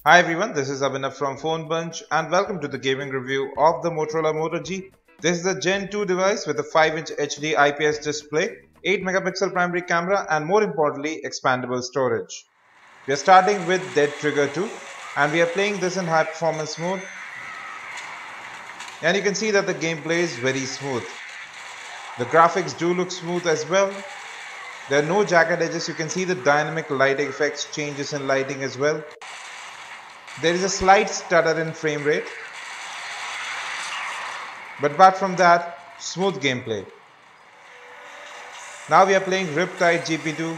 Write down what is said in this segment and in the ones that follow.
Hi everyone, this is Abhinav from Phone Bunch and welcome to the gaming review of the Motorola Moto G. This is a Gen 2 device with a 5-inch HD IPS display, 8 megapixel primary camera and more importantly expandable storage. We are starting with Dead Trigger 2 and we are playing this in high performance mode and you can see that the gameplay is very smooth. The graphics do look smooth as well. There are no jagged edges, you can see the dynamic lighting effects, changes in lighting as well. There is a slight stutter in frame rate. But apart from that, smooth gameplay. Now we are playing Riptide GP2,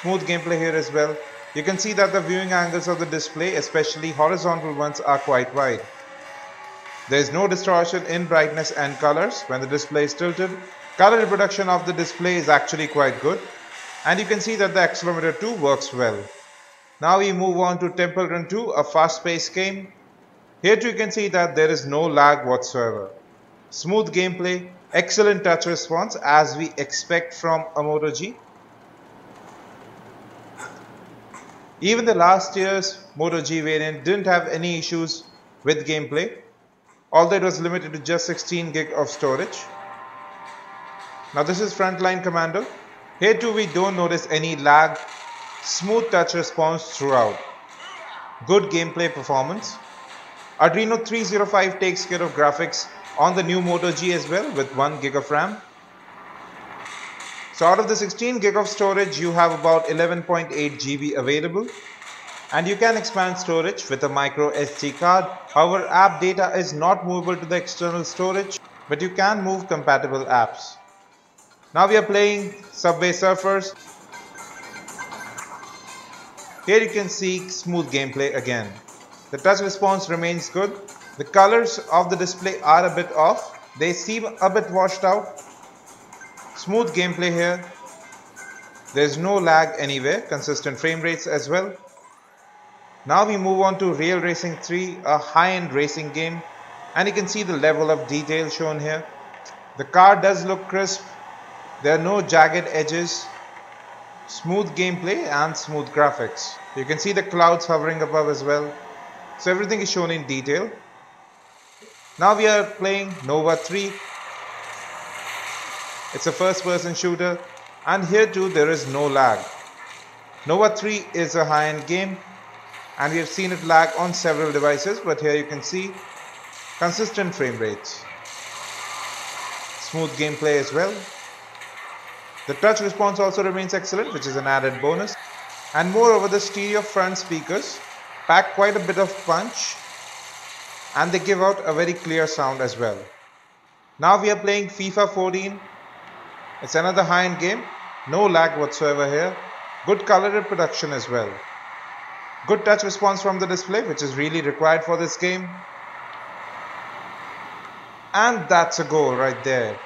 smooth gameplay here as well. You can see that the viewing angles of the display, especially horizontal ones, are quite wide. There is no distortion in brightness and colors when the display is tilted. Color reproduction of the display is actually quite good. And you can see that the accelerometer too works well. Now we move on to Temple Run 2, a fast-paced game. Here too you can see that there is no lag whatsoever. Smooth gameplay, excellent touch response as we expect from a Moto G. Even the last year's Moto G variant didn't have any issues with gameplay, although it was limited to just 16 gig of storage. Now this is Frontline Commando. Here too we don't notice any lag, smooth touch response throughout. Good gameplay performance. Adreno 305 takes care of graphics on the new Moto G as well with 1 gig of RAM. So out of the 16 gig of storage you have about 11.8 GB available and you can expand storage with a micro SD card. However, app data is not movable to the external storage but you can move compatible apps. Now we are playing Subway Surfers. Here you can see smooth gameplay again. The touch response remains good. The colors of the display are a bit off. They seem a bit washed out. Smooth gameplay here. There's no lag anywhere. Consistent frame rates as well. Now we move on to Real Racing 3, a high-end racing game. And you can see the level of detail shown here. The car does look crisp. There are no jagged edges. Smooth gameplay and smooth graphics. You can see the clouds hovering above as well. So everything is shown in detail. Now we are playing Nova 3. It's a first-person shooter and here too there is no lag. Nova 3 is a high-end game and we have seen it lag on several devices, but here you can see consistent frame rates. Smooth gameplay as well. The touch response also remains excellent, which is an added bonus. And moreover, the stereo front speakers pack quite a bit of punch and they give out a very clear sound as well. Now we are playing FIFA 14. It's another high-end game. No lag whatsoever here. Good color reproduction as well. Good touch response from the display, which is really required for this game. And that's a goal right there.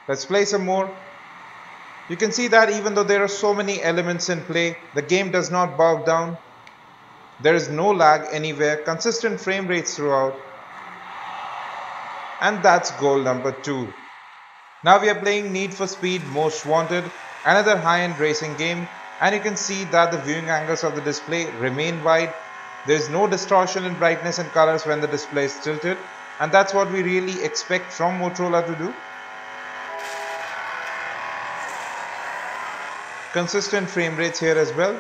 Let's play some more. You can see that even though there are so many elements in play, the game does not bog down. There is no lag anywhere, consistent frame rates throughout. And that's goal number 2. Now we are playing Need for Speed Most Wanted, another high-end racing game. And you can see that the viewing angles of the display remain wide. There is no distortion in brightness and colors when the display is tilted. And that's what we really expect from Motorola to do. Consistent frame rates here as well.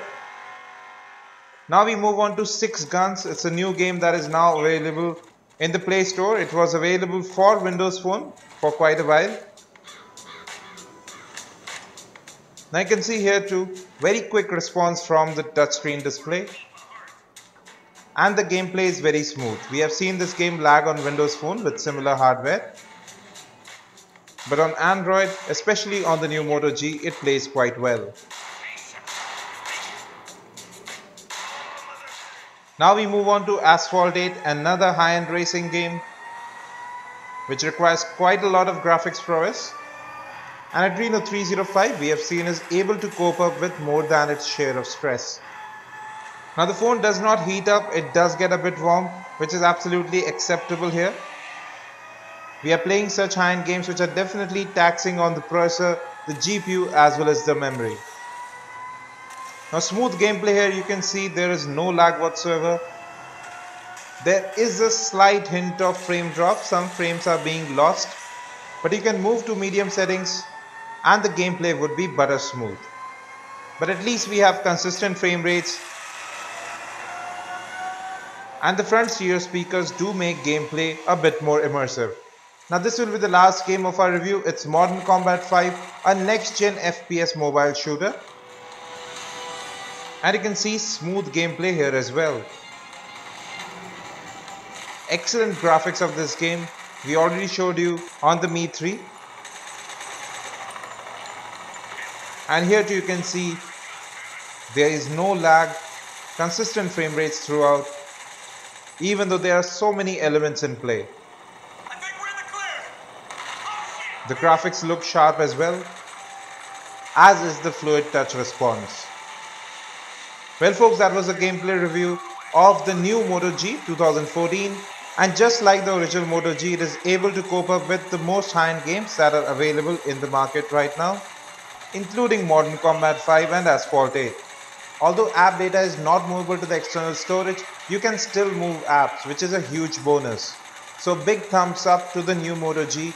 Now we move on to Six Guns. It's a new game that is now available in the Play Store. It was available for Windows Phone for quite a while. Now you can see here too, very quick response from the touchscreen display. And the gameplay is very smooth. We have seen this game lag on Windows Phone with similar hardware. But on Android, especially on the new Moto G, it plays quite well. Now we move on to Asphalt 8, another high-end racing game which requires quite a lot of graphics prowess. And Adreno 305 we have seen is able to cope up with more than its share of stress. Now the phone does not heat up, it does get a bit warm, which is absolutely acceptable here. We are playing such high-end games which are definitely taxing on the processor, the GPU as well as the memory. Now smooth gameplay here, you can see there is no lag whatsoever. There is a slight hint of frame drop, some frames are being lost, but you can move to medium settings and the gameplay would be butter smooth. But at least we have consistent frame rates, and the front stereo speakers do make gameplay a bit more immersive. Now this will be the last game of our review. It's Modern Combat 5, a next-gen FPS mobile shooter. And you can see smooth gameplay here as well. Excellent graphics of this game. We already showed you on the Mi 3. And here too you can see there is no lag, consistent frame rates throughout, even though there are so many elements in play. I think we're in the clear. Oh, The graphics look sharp as well, as is the fluid touch response. Well folks, that was a gameplay review of the new Moto G 2014, and just like the original Moto G, it is able to cope up with the most high-end games that are available in the market right now, including Modern Combat 5 and Asphalt 8. Although app data is not movable to the external storage, you can still move apps, which is a huge bonus. So big thumbs up to the new Moto G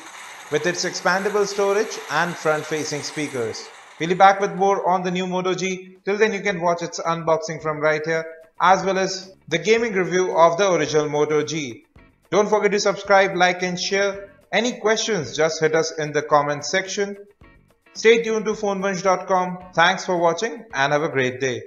with its expandable storage and front-facing speakers. We'll be back with more on the new Moto G. Till then you can watch its unboxing from right here, as well as the gaming review of the original Moto G. Don't forget to subscribe, like and share. Any questions, just hit us in the comment section. Stay tuned to PhoneBunch.com. Thanks for watching and have a great day.